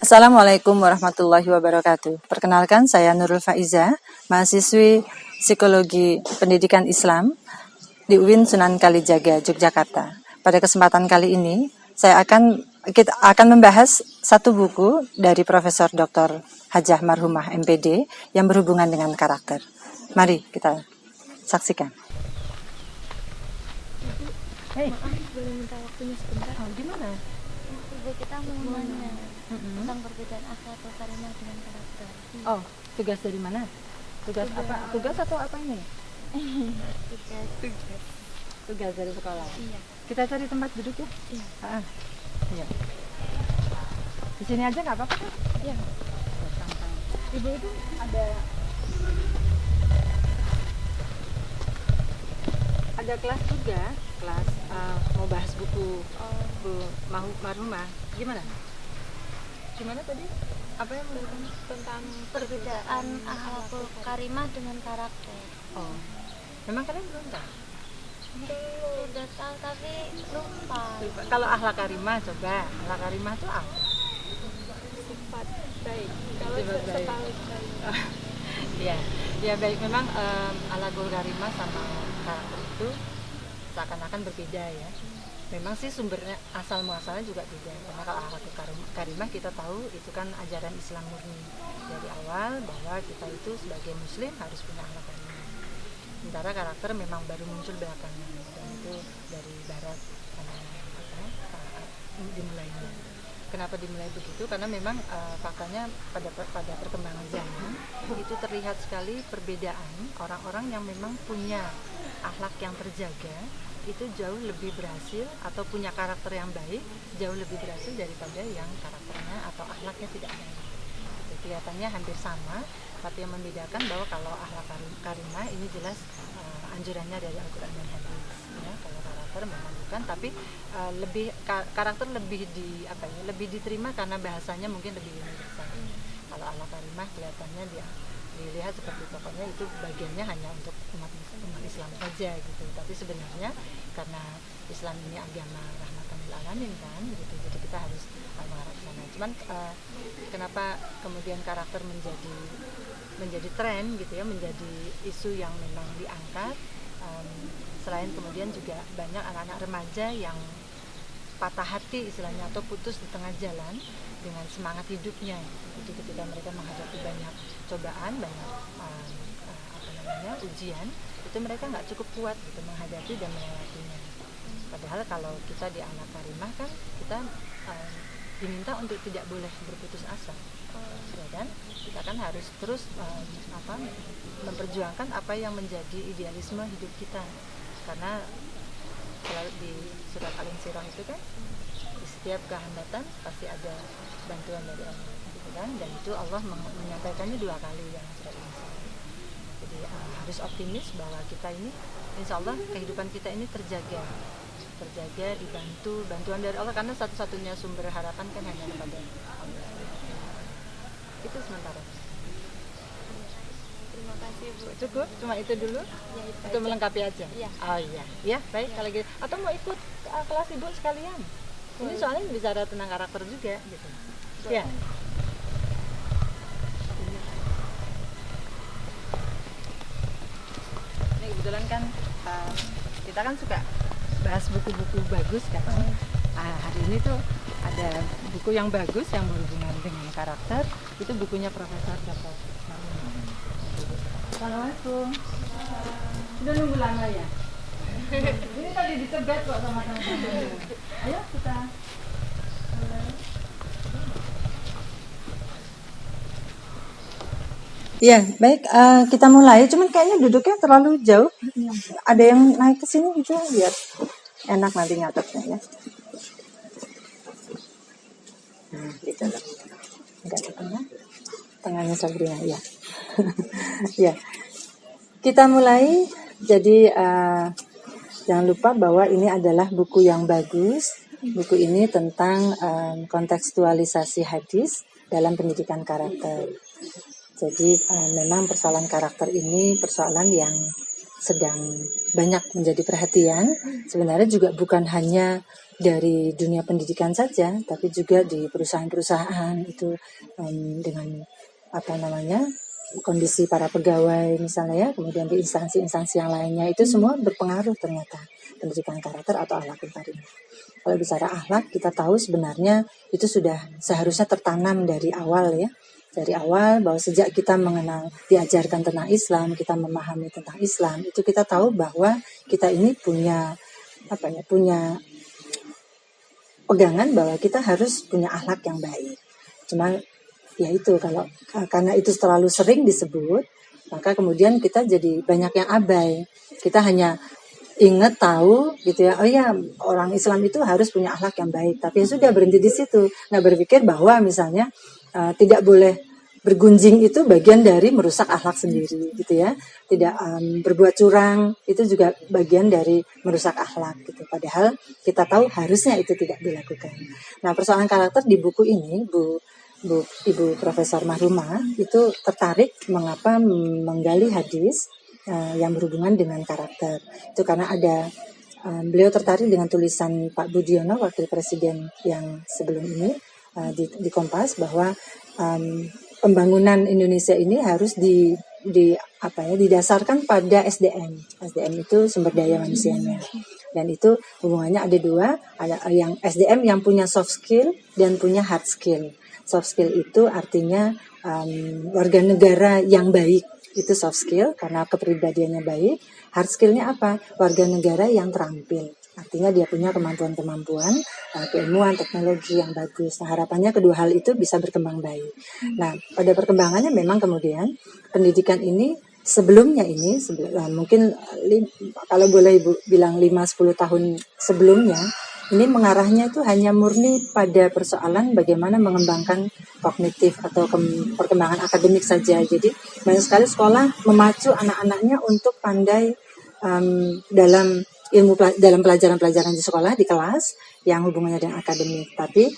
Assalamualaikum warahmatullahi wabarakatuh. Perkenalkan, saya Nurul Faiza, mahasiswi Psikologi Pendidikan Islam di UIN Sunan Kalijaga, Yogyakarta. Pada kesempatan kali ini, kita akan membahas satu buku dari Profesor Dr. Hajah Marhumah MPD yang berhubungan dengan karakter. Mari kita saksikan. Maaf, boleh minta waktunya sebentar? Gimana? Ibu kita mau nanya tentang perbedaan akhlak atau karimah dengan karakter. Oh, tugas dari mana? Tugas apa? Tugas atau apa ini? Tugas dari sekolah. Iya. Kita cari tempat duduk ya? Iya. Iya. Di sini aja nggak apa-apa kan? Iya. Santai. Ibu itu ada kelas juga, kelas mau bahas buku Bu Marhumah. Gimana tadi? Apa yang tentang Perbedaan akhlakul karimah dengan karakter. Oh, memang kalian belum tahu? Sudah tahu tapi lupa. Kalau akhlak karimah, coba akhlak karimah itu apa? Sifat baik. Kalau Sifat baik. setahu saya. Ya baik, memang akhlakul karimah sama karakter itu seakan-akan berbeda ya. Memang sih sumbernya asal muasalnya juga beda. Karena kalau akhlakul karimah kita tahu itu kan ajaran Islam murni dari awal, bahwa kita itu sebagai muslim harus punya akhlak karimah. Sementara karakter memang baru muncul belakangan, dan itu dari barat dimulainya. Kenapa dimulai begitu? Karena memang faktanya pada perkembangan zaman itu terlihat sekali perbedaan orang-orang yang memang punya akhlak yang terjaga itu jauh lebih berhasil, atau punya karakter yang baik jauh lebih berhasil daripada yang karakternya atau akhlaknya tidak baik. Jadi, kelihatannya hampir sama, tapi yang membedakan bahwa kalau akhlak karimah ini jelas anjurannya dari Al-Quran dan Hadis. Ya, kalau karakter memang bukan, tapi karakter lebih lebih diterima karena bahasanya mungkin lebih universal. Kalau akhlak karimah kelihatannya dilihat seperti pokoknya itu bagiannya hanya untuk umat Islam saja gitu, tapi sebenarnya karena Islam ini agama rahmatan lil alamin kan gitu, jadi kita harus melaksanakan. Cuman kenapa kemudian karakter menjadi tren gitu ya, menjadi isu yang memang diangkat, selain kemudian juga banyak anak-anak remaja yang patah hati istilahnya atau putus di tengah jalan dengan semangat hidupnya. Jadi ketika mereka menghadapi banyak cobaan, banyak ujian, itu mereka nggak cukup kuat gitu menghadapi dan melewatinya. Padahal kalau kita di anak karimah kan kita diminta untuk tidak boleh berputus asa, ya kan? Kita kan harus terus memperjuangkan apa yang menjadi idealisme hidup kita, karena kalau di surat Al-Insyirah itu kan di setiap kehambatan pasti ada bantuan dari Allah, gitu kan? Dan itu Allah menyampaikannya 2 kali yang surat Al-Insyirah. Jadi harus optimis bahwa kita ini, insya Allah kehidupan kita ini terjaga, bantuan dari Allah, karena satu-satunya sumber harapan kan hanya kepada Allah. Itu sementara. Terima kasih Bu. Cukup cuma itu dulu? Ya, itu Untuk aja. melengkapi aja? Iya. Oh iya, ya baik kalau gitu. Atau mau ikut kelas ibu sekalian? Ini soalnya bicara tentang karakter juga gitu. Ya. Ini kebetulan kan kita kan suka bahas buku-buku bagus kan. Hari ini tuh ada buku yang bagus yang berhubungan dengan karakter. Itu bukunya Profesor Dr. Marhumah. Assalamualaikum. Sudah nunggu lama ya? Ini tadi dicebet kok sama teman-teman. Ayo kita. Ya, baik, kita mulai. Cuman kayaknya duduknya terlalu jauh. Ada yang naik ke sini gitu, biar enak nanti nyatetnya ya. Gitu loh. Enggak di tengah. Tengahnya Sabrina, ya. Ya. Kita mulai. Jadi jangan lupa bahwa ini adalah buku yang bagus. Buku ini tentang kontekstualisasi hadis dalam pendidikan karakter. Jadi memang persoalan karakter ini persoalan yang sedang banyak menjadi perhatian. Sebenarnya juga bukan hanya dari dunia pendidikan saja, tapi juga di perusahaan-perusahaan itu dengan apa namanya kondisi para pegawai misalnya ya, kemudian di instansi-instansi yang lainnya itu semua berpengaruh ternyata pendidikan karakter atau akhlakul karimah. Kalau bicara akhlak, kita tahu sebenarnya itu sudah seharusnya tertanam dari awal ya. Dari awal bahwa sejak kita mengenal, diajarkan tentang Islam, kita memahami tentang Islam, itu kita tahu bahwa kita ini punya punya pegangan bahwa kita harus punya akhlak yang baik. Cuma ya itu karena itu terlalu sering disebut, maka kemudian kita jadi banyak yang abai. Kita hanya ingat tahu gitu ya, oh ya orang Islam itu harus punya akhlak yang baik, tapi sudah berhenti di situ, nggak berpikir bahwa misalnya tidak boleh bergunjing itu bagian dari merusak akhlak sendiri gitu ya, tidak berbuat curang itu juga bagian dari merusak akhlak gitu, padahal kita tahu harusnya itu tidak dilakukan. Nah, persoalan karakter di buku ini Ibu Profesor Mahrumah itu tertarik mengapa menggali hadis yang berhubungan dengan karakter. Itu karena ada beliau tertarik dengan tulisan Pak Budiono, Wakil Presiden yang sebelum ini di Kompas, bahwa pembangunan Indonesia ini harus didasarkan pada SDM. SDM itu sumber daya manusianya. Dan itu hubungannya ada dua, ada yang SDM yang punya soft skill dan punya hard skill. Soft skill itu artinya warga negara yang baik, itu soft skill karena kepribadiannya baik. Hard skillnya apa? Warga negara yang terampil, artinya dia punya kemampuan-kemampuan, keilmuan, teknologi yang bagus. Nah, harapannya kedua hal itu bisa berkembang baik. Nah, pada perkembangannya memang kemudian pendidikan ini sebelumnya ini mungkin kalau boleh Ibu bilang 5-10 tahun sebelumnya, ini mengarahnya itu hanya murni pada persoalan bagaimana mengembangkan kognitif atau perkembangan akademik saja. Jadi banyak sekali sekolah memacu anak-anaknya untuk pandai dalam pelajaran-pelajaran di sekolah, di kelas yang hubungannya dengan akademik. Tapi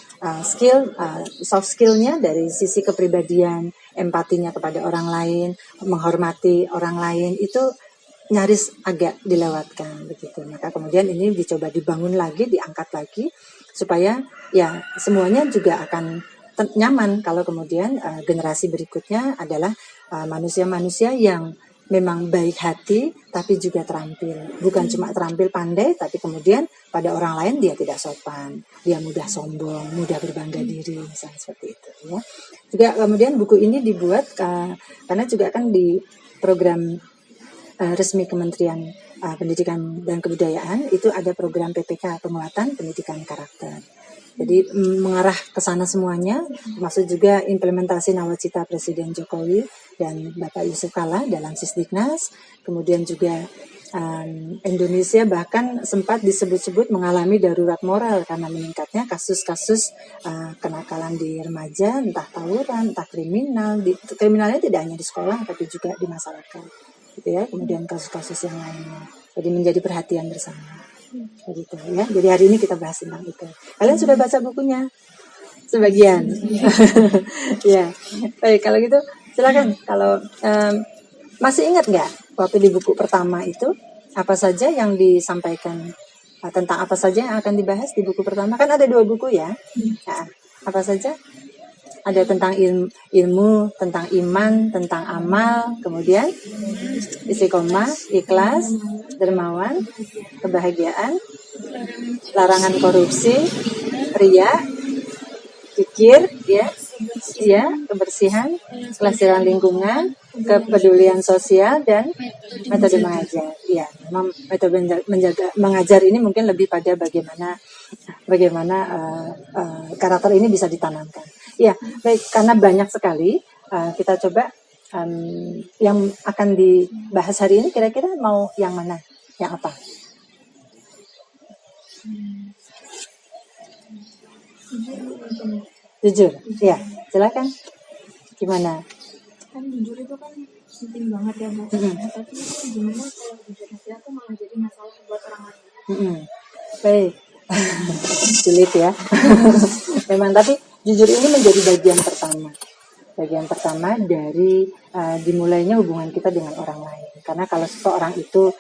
soft skillnya dari sisi kepribadian, empatinya kepada orang lain, menghormati orang lain itu nyaris agak dilewatkan begitu. Maka kemudian ini dicoba dibangun lagi, diangkat lagi supaya ya semuanya juga akan nyaman kalau kemudian generasi berikutnya adalah manusia-manusia yang memang baik hati tapi juga terampil. Bukan cuma terampil pandai, tapi kemudian pada orang lain dia tidak sopan, dia mudah sombong, mudah berbangga diri, misalnya seperti itu ya. Juga kemudian buku ini dibuat karena juga kan di program resmi Kementerian Pendidikan dan Kebudayaan itu ada program PPK, penguatan pendidikan karakter. Jadi mengarah ke sana semuanya, termasuk juga implementasi nawacita Presiden Jokowi dan Bapak Yusuf Kala dalam Sisdiknas. Kemudian juga Indonesia bahkan sempat disebut-sebut mengalami darurat moral karena meningkatnya kasus-kasus kenakalan di remaja, entah tawuran, entah kriminal. Kriminalnya tidak hanya di sekolah, tapi juga di masyarakat. Gitu ya, kemudian kasus-kasus yang lainnya. Jadi menjadi perhatian bersama. Begitu ya. Jadi hari ini kita bahas tentang itu. Kalian sudah baca bukunya? Sebagian. Ya. Baik, kalau gitu silakan. Kalau masih ingat nggak waktu di buku pertama itu apa saja yang disampaikan, tentang apa saja yang akan dibahas di buku pertama? Kan ada 2 buku ya. Nah, apa saja? Ada tentang ilmu, tentang iman, tentang amal, kemudian istiqomah, ikhlas, dermawan, kebahagiaan, larangan korupsi, riya, zikir, ya, kebersihan, kelestarian lingkungan, kepedulian sosial, dan metode mengajar. Ya, memang metode mengajar ini mungkin lebih pada bagaimana karakter ini bisa ditanamkan. Ya, baik, karena banyak sekali kita coba yang akan dibahas hari ini, kira-kira mau yang mana, yang apa? Jujur, ya, silakan. Gimana? Kan jujur itu kan penting banget ya Bu. Tapi gimana kalau jujur itu malah jadi masalah buat orang lain? Baik. Sulit ya. Memang, tapi jujur ini menjadi bagian pertama dari dimulainya hubungan kita dengan orang lain. Karena kalau seseorang itu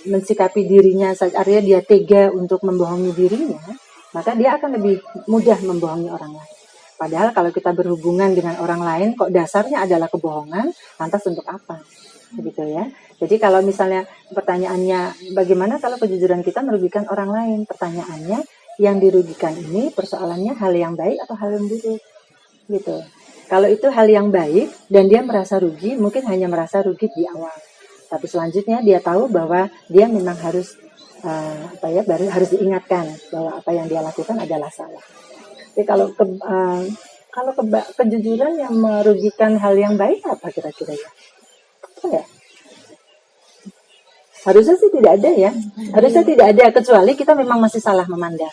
mensikapi dirinya, artinya dia tega untuk membohongi dirinya, maka dia akan lebih mudah membohongi orang lain. Padahal kalau kita berhubungan dengan orang lain, kok dasarnya adalah kebohongan, lantas untuk apa? Begitu ya. Jadi kalau misalnya pertanyaannya, bagaimana kalau kejujuran kita merugikan orang lain? Pertanyaannya, yang dirugikan ini persoalannya hal yang baik atau hal yang buruk? Gitu. Kalau itu hal yang baik dan dia merasa rugi, mungkin hanya merasa rugi di awal. Tapi selanjutnya dia tahu bahwa dia memang harus harus diingatkan bahwa apa yang dia lakukan adalah salah. Jadi kalau kejujuran yang merugikan hal yang baik apa kira-kira ya? Apa ya? Harusnya sih tidak ada ya. Harusnya tidak ada, kecuali kita memang masih salah memandang.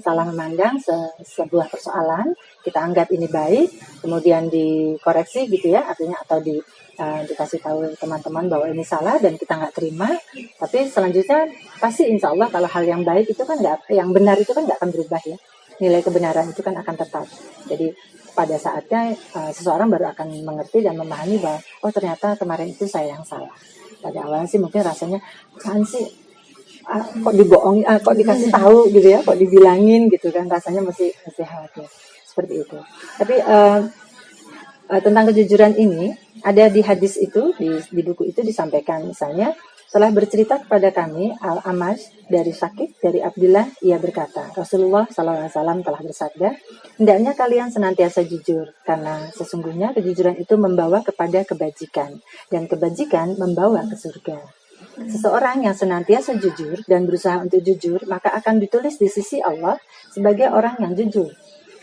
Salah memandang sebuah persoalan, kita anggap ini baik, kemudian dikoreksi gitu ya, artinya atau dikasih tahu teman-teman bahwa ini salah dan kita nggak terima. Tapi selanjutnya pasti insya Allah kalau hal yang baik itu kan yang benar itu kan nggak akan berubah ya. Nilai kebenaran itu kan akan tetap. Jadi pada saatnya seseorang baru akan mengerti dan memahami bahwa oh ternyata kemarin itu saya yang salah. Pada awalnya sih mungkin rasanya apaan sih, kok dibohongi, kok dikasih tahu gitu ya, kok dibilangin gitu kan, rasanya masih khawatir seperti itu. Tapi tentang kejujuran ini ada di hadis itu, di buku itu disampaikan misalnya, setelah bercerita kepada kami Al-Amash dari Syakik dari Abdullah, ia berkata, Rasulullah SAW telah bersabda, hendaknya kalian senantiasa jujur, karena sesungguhnya kejujuran itu membawa kepada kebajikan, dan kebajikan membawa ke surga. Seseorang yang senantiasa jujur dan berusaha untuk jujur, maka akan ditulis di sisi Allah sebagai orang yang jujur.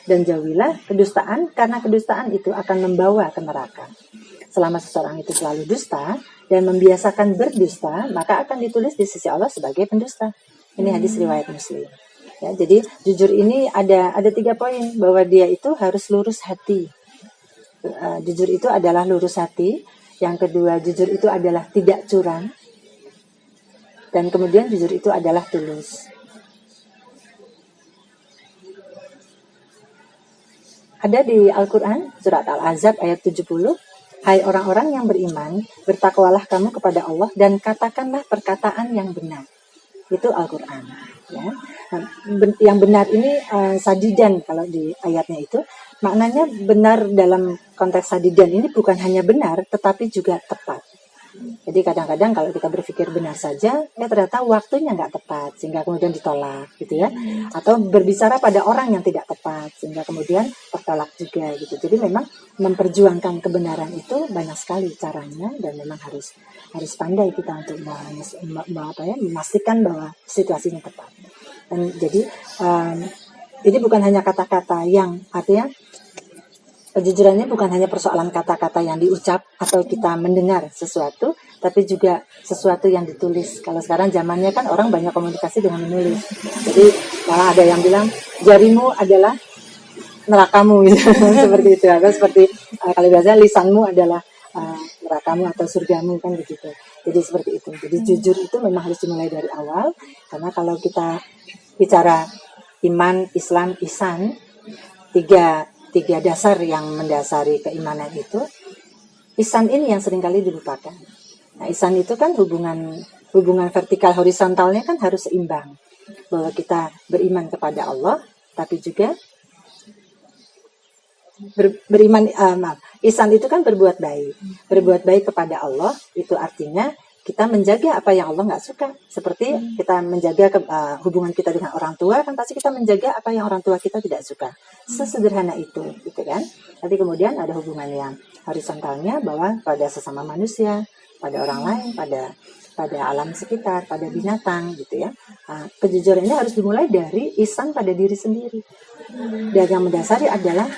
Dan jauhilah kedustaan, karena kedustaan itu akan membawa ke neraka. Selama seseorang itu selalu dusta dan membiasakan berdusta, maka akan ditulis di sisi Allah sebagai pendusta. Ini hadis riwayat Muslim. Ya, jadi jujur ini ada 3 poin, bahwa dia itu harus lurus hati. Jujur itu adalah lurus hati. Yang kedua, jujur itu adalah tidak curang. Dan kemudian jujur itu adalah tulus. Ada di Al-Quran, surat Al-Ahzab ayat 70, hai orang-orang yang beriman, bertakwalah kamu kepada Allah dan katakanlah perkataan yang benar. Itu Al-Quran. Ya. Yang benar ini sadidan kalau di ayatnya itu. Maknanya benar dalam konteks sadidan ini bukan hanya benar, tetapi juga tepat. Jadi kadang-kadang kalau kita berpikir benar saja, ternyata waktunya nggak tepat, sehingga kemudian ditolak, gitu ya. Atau berbicara pada orang yang tidak tepat, sehingga kemudian tertolak juga, gitu. Jadi memang memperjuangkan kebenaran itu banyak sekali caranya, dan memang harus pandai kita untuk memastikan bahwa situasinya tepat. Dan jadi ini bukan hanya kata-kata yang artinya kejujurannya bukan hanya persoalan kata-kata yang diucap atau kita mendengar sesuatu, tapi juga sesuatu yang ditulis. Kalau sekarang zamannya kan orang banyak komunikasi dengan menulis. Jadi malah ada yang bilang jarimu adalah nerakamu, gitu. Seperti itu. Atau seperti kalau biasanya lisanmu adalah nerakamu atau surgamu, kan begitu. Jadi seperti itu. Jadi jujur itu memang harus dimulai dari awal, karena kalau kita bicara iman, Islam, ihsan, tiga dasar yang mendasari keimanan itu, ihsan ini yang seringkali dilupakan. Nah, ihsan itu kan hubungan vertikal horizontalnya kan harus seimbang. Bahwa kita beriman kepada Allah, tapi juga ihsan itu kan berbuat baik. Berbuat baik kepada Allah, itu artinya kita menjaga apa yang Allah nggak suka. Seperti kita menjaga hubungan kita dengan orang tua, kan pasti kita menjaga apa yang orang tua kita tidak suka. Sesederhana itu, gitu kan. Nanti kemudian ada hubungan yang horizontalnya, bahwa pada sesama manusia, pada orang lain, pada alam sekitar, pada binatang, gitu ya. Kejujuran ini harus dimulai dari ihsan pada diri sendiri. Dan yang mendasari adalah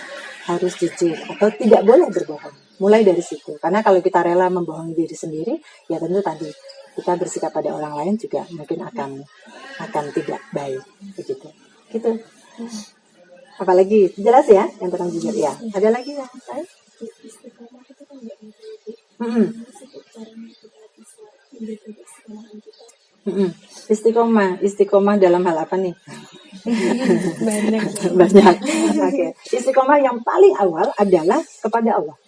harus jujur atau tidak boleh berbohong. Mulai dari situ. Karena kalau kita rela membohongi diri sendiri, ya tentu tadi kita bersikap pada orang lain juga mungkin akan tidak baik, begitu. Gitu. Apalagi jelas ya yang tentang jujur ya. Ada lagi yang lain? Istiqomah dalam hal apa nih? Banyak. Oke. Istiqomah yang paling awal adalah kepada Allah.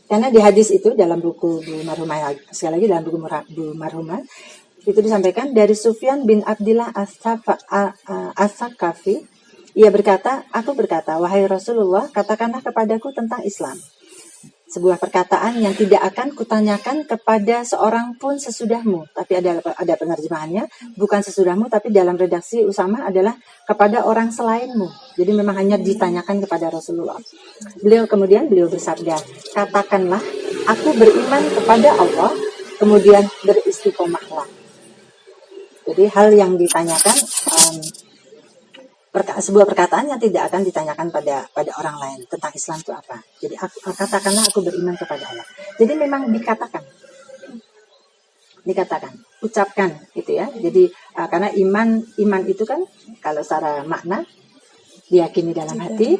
Karena di hadis itu dalam buku Bu Marhumah, sekali lagi dalam buku Bu Marhumah itu disampaikan dari Sufyan bin Abdillah As-Sakafi, ia berkata, aku berkata, wahai Rasulullah, katakanlah kepadaku tentang Islam. Sebuah perkataan yang tidak akan kutanyakan kepada seorang pun sesudahmu. Tapi ada penerjemahannya, bukan sesudahmu, tapi dalam redaksi Usama adalah kepada orang selainmu. Jadi memang hanya ditanyakan kepada Rasulullah. Beliau bersabda, katakanlah, aku beriman kepada Allah, kemudian beristiqomahlah. Jadi hal yang ditanyakan, sebuah perkataan yang tidak akan ditanyakan pada orang lain tentang Islam itu apa. Jadi katakanlah aku beriman kepada Allah. Jadi memang dikatakan, ucapkan gitu ya. Jadi karena iman itu kan kalau secara makna diyakini dalam hati,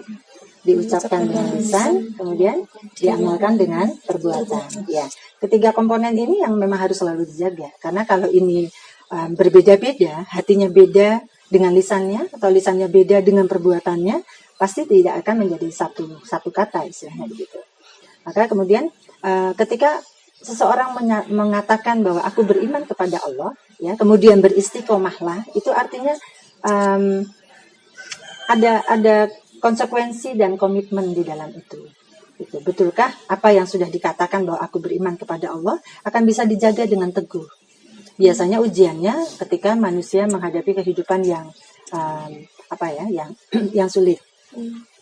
diucapkan dengan lisan, kemudian diamalkan dengan perbuatan. Ya, ketiga komponen ini yang memang harus selalu dijaga. Karena kalau ini berbeda-beda, hatinya beda dengan lisannya atau lisannya beda dengan perbuatannya, pasti tidak akan menjadi satu kata, istilahnya begitu. Maka kemudian ketika seseorang mengatakan bahwa aku beriman kepada Allah, ya, kemudian beristiqomahlah, itu artinya ada konsekuensi dan komitmen di dalam itu. Itu betulkah apa yang sudah dikatakan bahwa aku beriman kepada Allah akan bisa dijaga dengan teguh? Biasanya ujiannya ketika manusia menghadapi kehidupan yang yang sulit,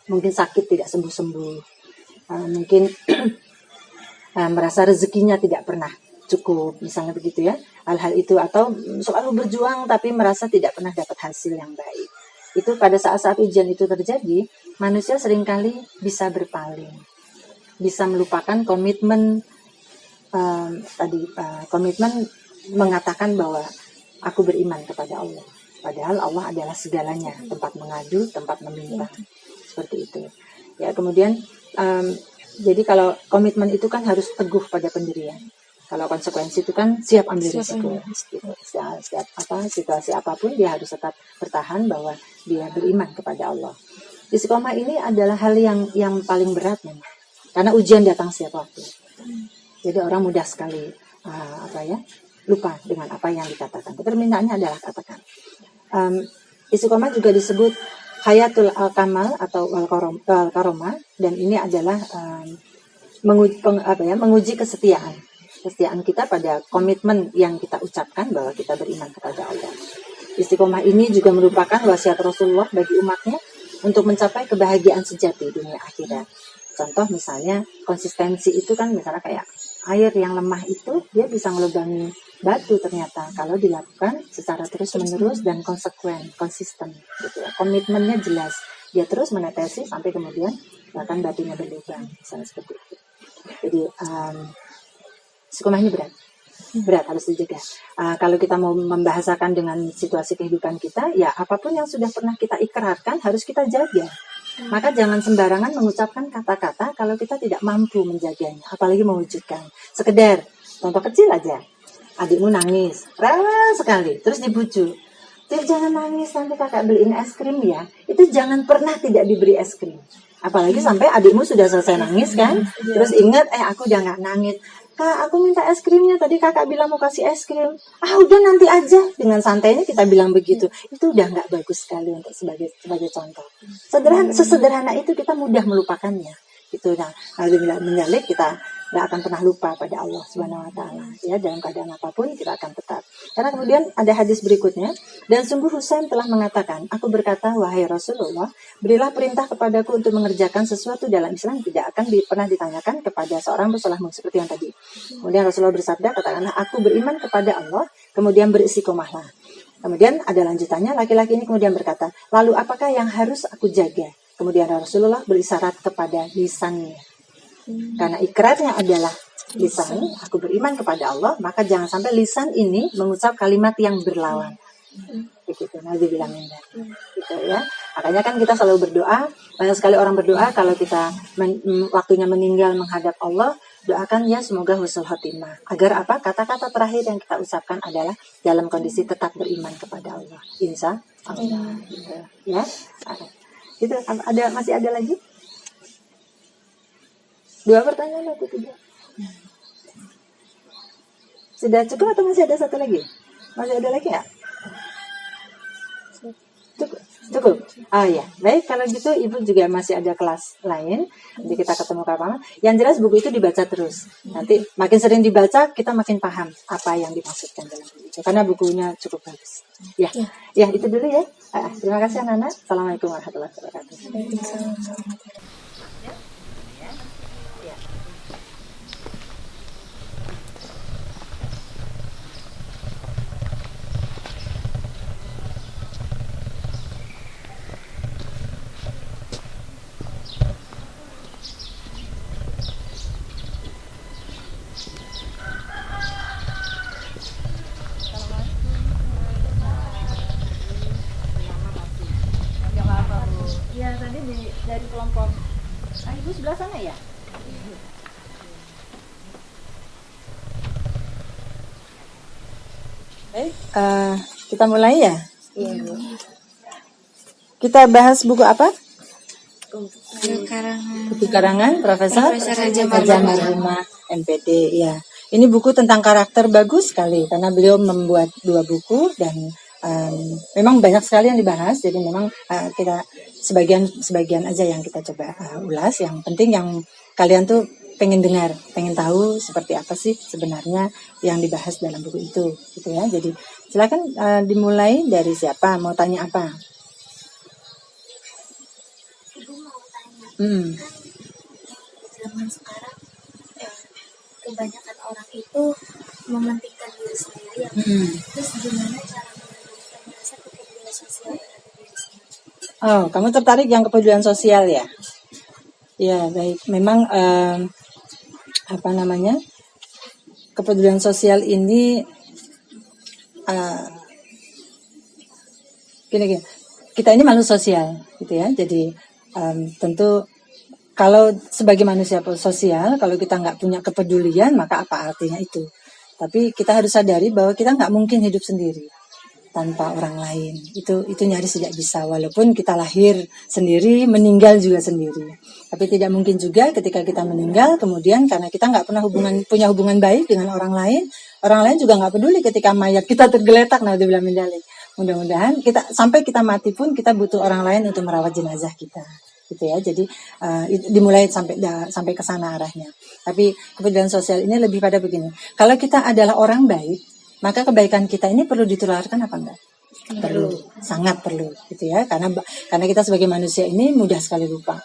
mungkin sakit tidak sembuh-sembuh, mungkin merasa rezekinya tidak pernah cukup, misalnya begitu ya, hal-hal itu, atau selalu berjuang tapi merasa tidak pernah dapat hasil yang baik. Itu pada saat-saat ujian itu terjadi, manusia seringkali bisa berpaling, bisa melupakan komitmen komitmen mengatakan bahwa aku beriman kepada Allah. Padahal Allah adalah segalanya, tempat mengadu, tempat meminta, seperti itu. Ya, kemudian jadi kalau komitmen itu kan harus teguh pada pendirian. Kalau konsekuensi itu kan siap ambil risiko. Situasi apapun dia harus tetap bertahan bahwa dia beriman kepada Allah. Istiqomah ini adalah hal yang paling berat memang. Karena ujian datang setiap waktu. Jadi orang mudah sekali lupa dengan apa yang dikatakan. Permintaannya adalah katakan. Istiqomah juga disebut hayatul al-kamal atau al-karomah, dan ini adalah menguji kesetiaan kita pada komitmen yang kita ucapkan bahwa kita beriman kepada Allah. Istiqomah ini juga merupakan wasiat Rasulullah bagi umatnya untuk mencapai kebahagiaan sejati dunia akhirat. Contoh misalnya konsistensi itu kan misalnya kayak air yang lemah itu dia bisa melubangi batu ternyata kalau dilakukan secara terus-menerus dan konsisten gitu ya. Komitmennya jelas, dia terus menetesi sampai kemudian bahkan batunya berlubang, misalnya seperti itu. Jadi istiqomah ini berat harus dijaga. Kalau kita mau membahasakan dengan situasi kehidupan kita, ya apapun yang sudah pernah kita ikrarkan harus kita jaga. Maka jangan sembarangan mengucapkan kata-kata kalau kita tidak mampu menjaganya, apalagi mewujudkan. Sekedar contoh kecil aja, adikmu nangis, rewel sekali, terus dibujuk. Jangan nangis, nanti kakak beliin es krim ya. Itu jangan pernah tidak diberi es krim. Apalagi sampai adikmu sudah selesai nangis kan, terus ingat, aku udah gak nangis. Kak, aku minta es krimnya, tadi kakak bilang mau kasih es krim. Udah nanti aja. Dengan santainya kita bilang begitu. Itu udah gak bagus sekali untuk sebagai contoh. Sesederhana itu kita mudah melupakannya. Itu kalau menyalik kita gak akan pernah lupa pada Allah Subhanahu Wa Taala. Ya, dalam keadaan apapun kita akan tetap. Karena kemudian ada hadis berikutnya, dan sungguh Husain telah mengatakan, aku berkata, wahai Rasulullah, berilah perintah kepadaku untuk mengerjakan sesuatu dalam Islam tidak akan pernah ditanyakan kepada seorang Rasulullah seperti yang tadi. Kemudian Rasulullah bersabda, katakanlah aku beriman kepada Allah, kemudian beristiqomahlah. Kemudian ada lanjutannya, laki-laki ini kemudian berkata, lalu apakah yang harus aku jaga? Kemudian Rasulullah berisyarat kepada lisannya. Karena ikrarnya adalah lisan, aku beriman kepada Allah, maka jangan sampai lisan ini mengucap kalimat yang berlawan. Begitu, Nabi bilang gitu ya. Makanya kan kita selalu berdoa, banyak sekali orang berdoa kalau kita waktunya meninggal menghadap Allah, doakan ya semoga husnul khotimah. Agar apa? Kata-kata terakhir yang kita ucapkan adalah dalam kondisi tetap beriman kepada Allah. Insya Allah. Gitu, ya. Itu masih ada lagi? 2 pertanyaan atau 3? Sudah cukup atau masih ada satu lagi? Masih ada lagi nggak? Cukup. Ah ya, baik, kalau gitu Ibu juga masih ada kelas lain. Nanti kita ketemu kapan. Yang jelas buku itu dibaca terus. Nanti makin sering dibaca, kita makin paham apa yang dimaksudkan dalam buku itu. Karena bukunya cukup bagus. Ya, ya itu dulu ya. Terima kasih anak-anak. Assalamualaikum warahmatullahi wabarakatuh. Ya tadi dari kelompok Ibu sebelah sana ya. Baik, kita mulai ya. Kita bahas buku apa? Buku karangan Profesor Raja Marhumah MPD. Ya, ini buku tentang karakter bagus sekali karena beliau membuat 2 buku dan memang banyak sekali yang dibahas. Jadi memang kita sebagian aja yang kita coba ulas. Yang penting yang kalian tuh pengen dengar, pengen tahu seperti apa sih sebenarnya yang dibahas dalam buku itu, gitu ya. Jadi silakan dimulai dari siapa, mau tanya apa? Ibu mau tanya, zaman sekarang kebanyakan orang itu mementingkan diri sendiri ya. Terus gimana cara menumbuhkan rasa kepedulian sosial terhadap diri sendiri? Oh, kamu tertarik yang kepedulian sosial ya? Ya, baik. Memang kepedulian sosial ini gini. Kita ini makhluk sosial, gitu ya. Jadi tentu kalau sebagai manusia sosial, kalau kita nggak punya kepedulian, maka apa artinya itu? Tapi kita harus sadari bahwa kita nggak mungkin hidup sendiri tanpa orang lain. Itu nyaris tidak bisa. Walaupun kita lahir sendiri, meninggal juga sendiri. Tapi tidak mungkin juga ketika kita meninggal, kemudian karena kita nggak pernah punya hubungan baik dengan orang lain juga nggak peduli ketika mayat kita tergeletak. Naudzubillah min dzalik. Mudah-mudahan sampai kita mati pun kita butuh orang lain untuk merawat jenazah kita. Gitu ya. Jadi dimulai sampai ke sana arahnya. Tapi kepedulian sosial ini lebih pada begini. Kalau kita adalah orang baik, maka kebaikan kita ini perlu ditularkan apa enggak? Perlu, sangat perlu, gitu ya. Karena kita sebagai manusia ini mudah sekali lupa.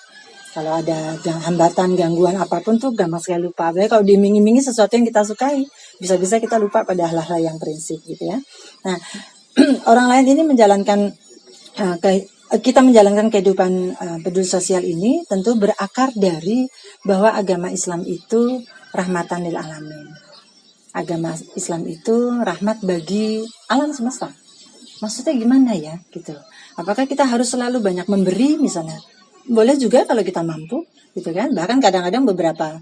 Kalau ada hambatan, gangguan apapun tuh gampang sekali lupa. Apalagi kalau diiming-imingi sesuatu yang kita sukai, bisa-bisa kita lupa pada hal-hal yang prinsip, gitu ya. Nah, orang lain ini kita menjalankan kehidupan peduli sosial ini tentu berakar dari bahwa agama Islam itu rahmatan lil alamin. Agama Islam itu rahmat bagi alam semesta. Maksudnya gimana ya, gitu. Apakah kita harus selalu banyak memberi misalnya? Boleh juga kalau kita mampu, gitu kan. Bahkan kadang-kadang beberapa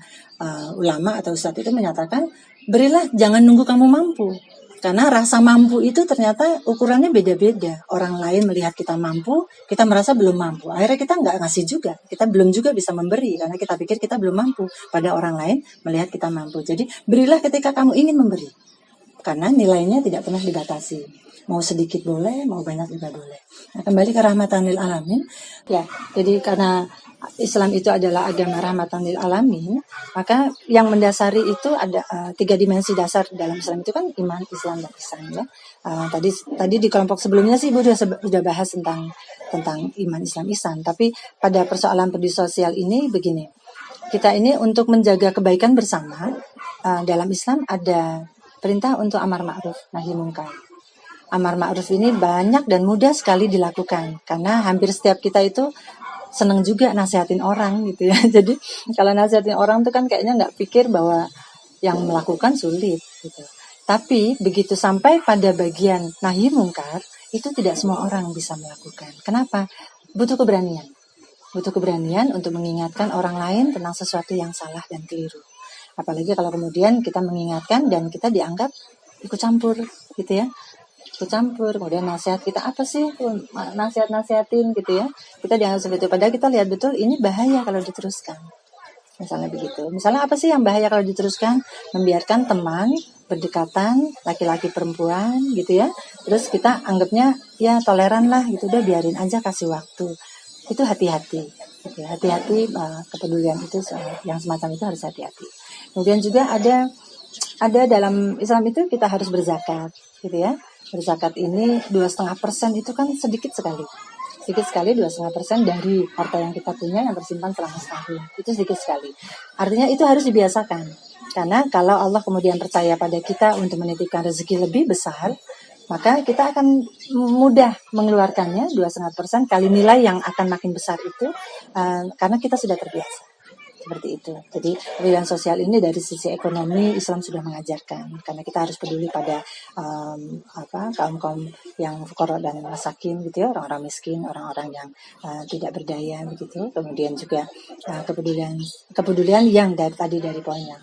ulama atau ustadz itu menyatakan, berilah, jangan nunggu kamu mampu. Karena rasa mampu itu ternyata ukurannya beda-beda. Orang lain melihat kita mampu, kita merasa belum mampu. Akhirnya kita nggak ngasih juga. Kita belum juga bisa memberi karena kita pikir kita belum mampu. Pada orang lain melihat kita mampu. Jadi berilah ketika kamu ingin memberi. Karena nilainya tidak pernah dibatasi. Mau sedikit boleh, mau banyak juga boleh. Nah, kembali ke rahmatan lil alamin. Ya, jadi karena Islam itu adalah agama rahmatan lil alamin, maka yang mendasari itu ada 3 dimensi dasar dalam Islam itu kan iman, Islam, dan ihsan ya. Tadi di kelompok sebelumnya sih Ibu sudah bahas tentang iman, Islam, ihsan. Tapi pada persoalan peduli sosial ini begini. Kita ini untuk menjaga kebaikan bersama, dalam Islam ada perintah untuk amar ma'ruf nahi munkar. Amar ma'ruf ini banyak dan mudah sekali dilakukan karena hampir setiap kita itu senang juga nasihatin orang gitu ya. Jadi kalau nasihatin orang tuh kan kayaknya nggak pikir bahwa yang melakukan sulit gitu. Tapi begitu sampai pada bagian nahi mungkar itu tidak semua orang bisa melakukan. Kenapa? Butuh keberanian. Butuh keberanian untuk mengingatkan orang lain tentang sesuatu yang salah dan keliru. Apalagi kalau kemudian kita mengingatkan dan kita dianggap ikut campur gitu ya. Ikut campur, kemudian nasihat kita apa sih? Nasihatin gitu ya. Kita dianggap seperti itu. Padahal kita lihat betul ini bahaya kalau diteruskan. Misalnya begitu. Misalnya apa sih yang bahaya kalau diteruskan? Membiarkan teman berdekatan, laki-laki perempuan gitu ya. Terus kita anggapnya ya toleran lah gitu, udah biarin aja, kasih waktu. Itu hati-hati. Gitu. Hati-hati, kepedulian itu yang semacam itu harus hati-hati. Kemudian juga ada dalam Islam itu kita harus berzakat gitu ya. Berzakat ini 2,5% itu kan sedikit sekali. Sedikit sekali 2,5% dari harta yang kita punya yang tersimpan selama setahun. Itu sedikit sekali. Artinya itu harus dibiasakan. Karena kalau Allah kemudian percaya pada kita untuk menitipkan rezeki lebih besar, maka kita akan mudah mengeluarkannya 2,5% kali nilai yang akan makin besar itu, karena kita sudah terbiasa. Seperti itu. Jadi keadilan sosial ini dari sisi ekonomi Islam sudah mengajarkan, karena kita harus peduli pada kaum yang fuqara dan masakin gitu ya, orang-orang miskin, orang-orang yang tidak berdaya begitu. Kemudian juga kepedulian yang dari poin yang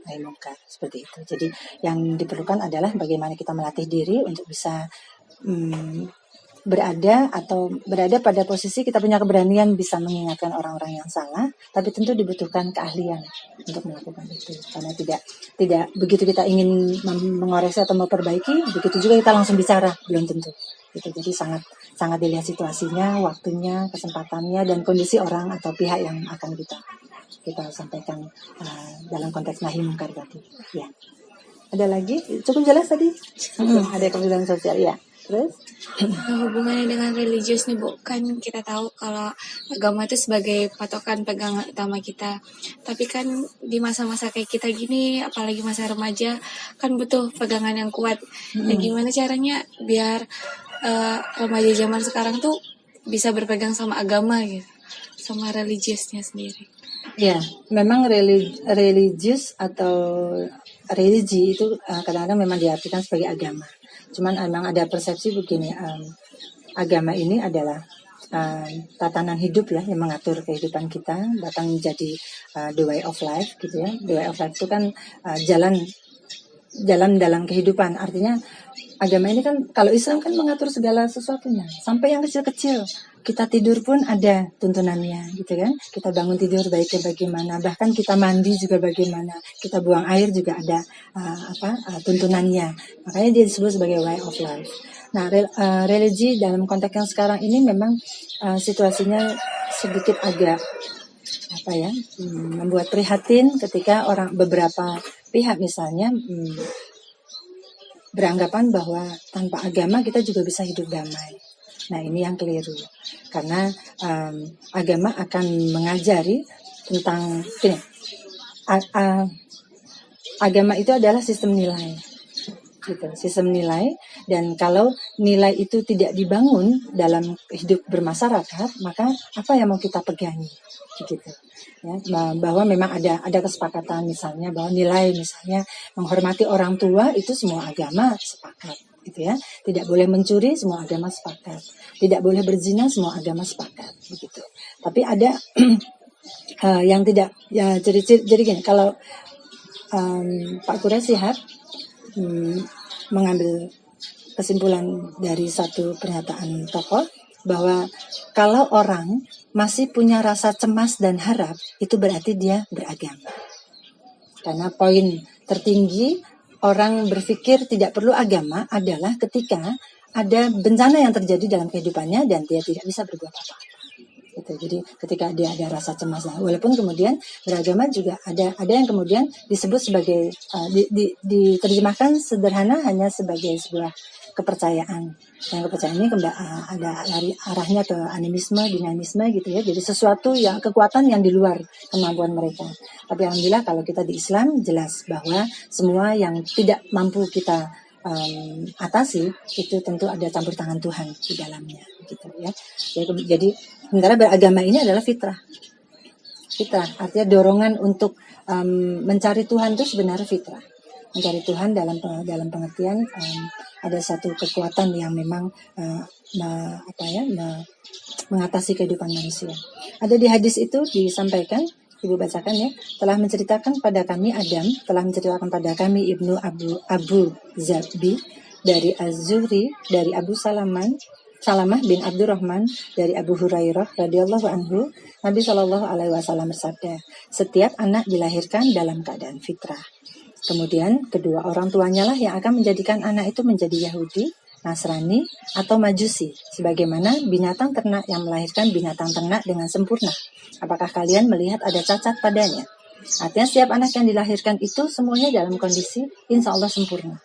nahi mungkar seperti itu. Jadi yang diperlukan adalah bagaimana kita melatih diri untuk bisa berada pada posisi kita punya keberanian bisa mengingatkan orang-orang yang salah, tapi tentu dibutuhkan keahlian untuk melakukan itu. Karena tidak begitu kita ingin mengoreksi atau memperbaiki, begitu juga kita langsung bicara, belum tentu. Gitu. Jadi sangat dilihat situasinya, waktunya, kesempatannya, dan kondisi orang atau pihak yang akan kita sampaikan dalam konteks nahi mungkar tadi. Ya. Ada lagi? Cukup jelas tadi? Ada kepedulian sosial ya. Terus? Hubungannya dengan religius nih Bu, kan kita tahu kalau agama itu sebagai patokan pegangan utama kita. Tapi kan di masa-masa kayak kita gini, apalagi masa remaja, kan butuh pegangan yang kuat. Nah, gimana caranya biar remaja zaman sekarang tuh bisa berpegang sama agama gitu, sama religiusnya sendiri? Ya, memang religius atau religi itu kadang-kadang memang diartikan sebagai agama. Cuman memang ada persepsi begini, agama ini adalah tatanan hidup ya, yang mengatur kehidupan kita, bahkan menjadi the way of life gitu ya. The way of life itu kan jalan dalam kehidupan. Artinya agama ini kan, kalau Islam kan mengatur segala sesuatunya, sampai yang kecil-kecil. Kita tidur pun ada tuntunannya gitu kan. Kita bangun tidur baiknya bagaimana, bahkan kita mandi juga bagaimana, kita buang air juga ada tuntunannya. Makanya dia disebut sebagai way of life. Nah, religi dalam konteks yang sekarang ini memang situasinya sedikit agak membuat prihatin ketika beberapa pihak misalnya beranggapan bahwa tanpa agama kita juga bisa hidup damai. Nah, ini yang keliru. Karena agama akan mengajari tentang agama itu adalah sistem nilai. Gitu, sistem nilai, dan kalau nilai itu tidak dibangun dalam hidup bermasyarakat, maka apa yang mau kita pegangi? Gitu. Ya, bahwa memang ada kesepakatan misalnya bahwa nilai misalnya menghormati orang tua itu semua agama sepakat. Gitu ya, tidak boleh mencuri, semua agama sepakat. Tidak boleh berzina, semua agama sepakat. Begitu. Tapi ada yang tidak. Ya, jadi gini, kalau Pak Quraisy Shihab mengambil kesimpulan dari satu pernyataan tokoh bahwa kalau orang masih punya rasa cemas dan harap, itu berarti dia beragama. Karena poin tertinggi orang berpikir tidak perlu agama adalah ketika ada bencana yang terjadi dalam kehidupannya dan dia tidak bisa berbuat apa-apa. Gitu. Jadi ketika dia ada rasa cemas, walaupun kemudian beragama juga ada yang kemudian disebut sebagai diterjemahkan sederhana hanya sebagai sebuah kepercayaan. Yang kepercayaan ini ada arahnya ke animisme, dinamisme gitu ya. Jadi sesuatu yang kekuatan yang di luar kemampuan mereka. Tapi alhamdulillah kalau kita di Islam jelas bahwa semua yang tidak mampu kita atasi itu tentu ada campur tangan Tuhan di dalamnya gitu ya. Jadi sementara beragama ini adalah fitrah. Artinya dorongan untuk mencari Tuhan itu sebenarnya fitrah. Mencari Tuhan dalam pengertian ada satu kekuatan yang memang mengatasi kehidupan manusia. Ada di hadis itu disampaikan, Ibu bacakan ya, telah menceritakan pada kami Adam, telah menceritakan pada kami Ibnu Abu Zabi dari Az-Zuhri, dari Abu Salaman, Salamah bin Abdurrahman dari Abu Hurairah radhiyallahu anhu, Nabi Shallallahu alaihi wasallam bersabda, setiap anak dilahirkan dalam keadaan fitrah. Kemudian kedua orang tuanya lah yang akan menjadikan anak itu menjadi Yahudi, Nasrani, atau Majusi, sebagaimana binatang ternak yang melahirkan binatang ternak dengan sempurna. Apakah kalian melihat ada cacat padanya? Artinya setiap anak yang dilahirkan itu semuanya dalam kondisi insya Allah sempurna.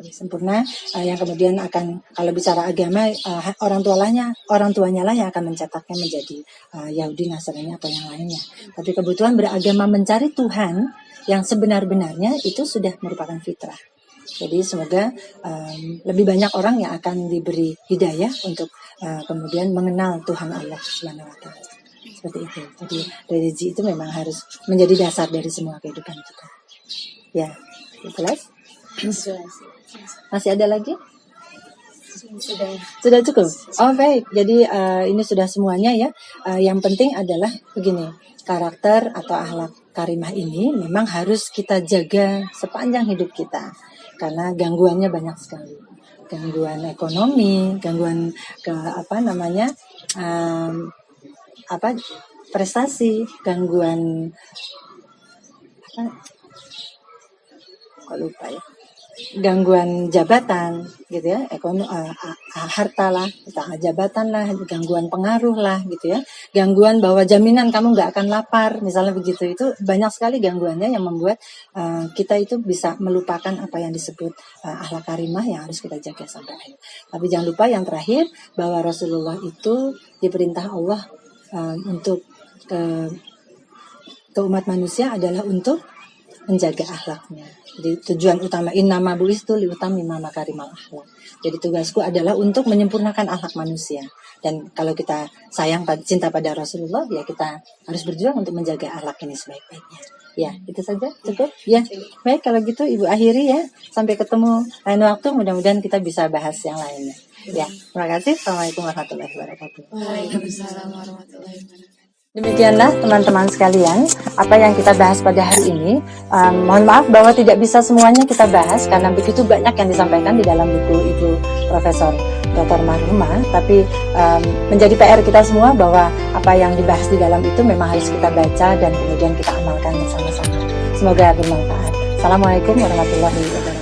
Sempurna, yang kemudian akan, kalau bicara agama, orang tuanya lah yang akan mencetaknya menjadi Yahudi, Nasrani atau yang lainnya. Tapi kebutuhan beragama mencari Tuhan yang sebenar-benarnya itu sudah merupakan fitrah. Jadi semoga lebih banyak orang yang akan diberi hidayah untuk kemudian mengenal Tuhan Allah Subhanahu wa Ta'ala. Seperti itu. Jadi religi itu memang harus menjadi dasar dari semua kehidupan kita. Ya, jelas? Masih ada lagi? Sudah cukup? Oh baik, jadi ini sudah semuanya ya. Yang penting adalah begini, karakter atau akhlak karimah ini memang harus kita jaga sepanjang hidup kita. Karena gangguannya banyak sekali. Gangguan ekonomi, gangguan prestasi, gangguan gangguan jabatan gitu ya, harta lah, jabatan lah, gangguan pengaruh lah gitu ya, gangguan bahwa jaminan kamu nggak akan lapar misalnya begitu. Itu banyak sekali gangguannya yang membuat kita itu bisa melupakan apa yang disebut akhlak karimah yang harus kita jaga sampai akhir. Tapi jangan lupa yang terakhir, bahwa Rasulullah itu diperintah Allah untuk ke umat manusia adalah untuk menjaga akhlaknya. Jadi tujuan utama innama bu'istu liutammima makarimal akhlak. Jadi tugasku adalah untuk menyempurnakan akhlak manusia. Dan kalau kita sayang cinta pada Rasulullah, ya kita harus berjuang untuk menjaga akhlak ini sebaik-baiknya. Ya, itu saja cukup. Ya, baik kalau gitu Ibu akhiri ya. Sampai ketemu lain waktu, mudah-mudahan kita bisa bahas yang lainnya. Ya, terima kasih. Assalamualaikum warahmatullahi wabarakatuh. Waalaikumsalam warahmatullahi wabarakatuh. Demikianlah teman-teman sekalian, apa yang kita bahas pada hari ini. Mohon maaf bahwa tidak bisa semuanya kita bahas karena begitu banyak yang disampaikan di dalam buku Ibu Profesor Dr. Marhumah. Tapi menjadi PR kita semua bahwa apa yang dibahas di dalam itu memang harus kita baca dan kemudian kita amalkan bersama-sama. Semoga bermanfaat. Assalamualaikum warahmatullahi wabarakatuh.